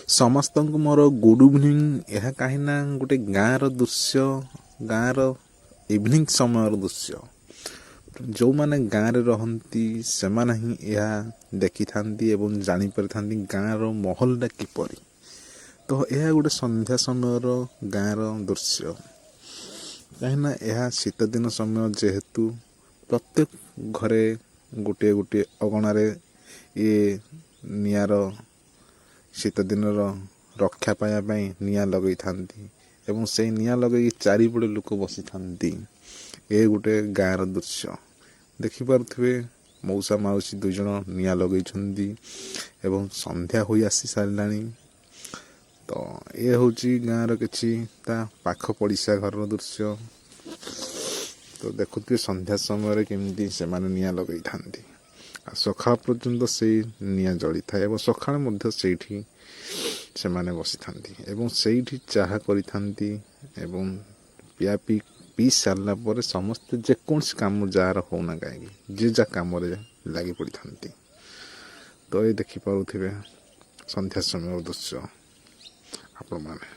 ସମସ୍ତଙ୍କୁ ମୋର good evening. ଏହା କାହିଁକିନା ଗୋଟେ ଗାଁର ଦୃଶ୍ୟ, ଗାଁର ଇଭିନିଂ ସମୟର ଦୃଶ୍ୟ। ଯେଉଁମାନେ ଗାଁରେ ରହନ୍ତି ସେମାନେ ହିଁ ଏହା ଦେଖିଥାନ୍ତି ଏବଂ ଜାଣିପାରିଥାନ୍ତି ଗାଁର ମାହୋଲଟା କିପରି। ତ ଏହା ଗୋଟେ ସନ୍ଧ୍ୟା ସମୟର ଗାଁର ଦୃଶ୍ୟ। କାହିଁକିନା ଏହା ଶୀତଦିନ ସମୟ ଯେହେତୁ ପ୍ରତ୍ୟେକ ଘରେ ଗୋଟିଏ ଗୋଟିଏ ଅଗଣାରେ ନିଆଁର ଶୀତଦିନର ରକ୍ଷା ପାଇବା ପାଇଁ ନିଆଁ ଲଗେଇଥାନ୍ତି ଏବଂ ସେଇ ନିଆଁ ଲଗେଇକି ଚାରିପଟେ ଲୋକ ବସିଥାନ୍ତି। ଏ ଗୋଟେ ଗାଁର ଦୃଶ୍ୟ। ଦେଖିପାରୁଥିବେ ମଉସା ମାଉସୀ 2 ଜଣ ନିଆଁ ଲଗେଇଛନ୍ତି ଏବଂ ସନ୍ଧ୍ୟା ହୋଇ ଆସି ସାରିଲାଣି। ତ ଏ ହେଉଛି ଗାଁର କିଛି ତା ପାଖ ପଡ଼ିଶା ଘରର ଦୃଶ୍ୟ। ତ ଦେଖୁଥିବେ ସନ୍ଧ୍ୟା ସମୟରେ କେମିତି ସେମାନେ ନିଆଁ ଲଗେଇଥାନ୍ତି ଆଉ ସକାଳ ପର୍ଯ୍ୟନ୍ତ ସେଇ ନିଆଁ ଜଳିଥାଏ ଏବଂ ସକାଳେ ମଧ୍ୟ ସେଇଠି ସେମାନେ ବସିଥାନ୍ତି ଏବଂ ସେଇଠି ଚାହା କରିଥାନ୍ତି ଏବଂ ପିଇ ସାରିଲା ପରେ ସମସ୍ତେ ଯେକୌଣସି କାମ ଯାହାର ହେଉନା କାହିଁକି ଯିଏ ଯାହା କାମରେ ଲାଗି ପଡ଼ିଥାନ୍ତି। ତ ଏ ଦେଖିପାରୁଥିବେ ସନ୍ଧ୍ୟା ସମୟର ଦୃଶ୍ୟ ଆପଣମାନେ।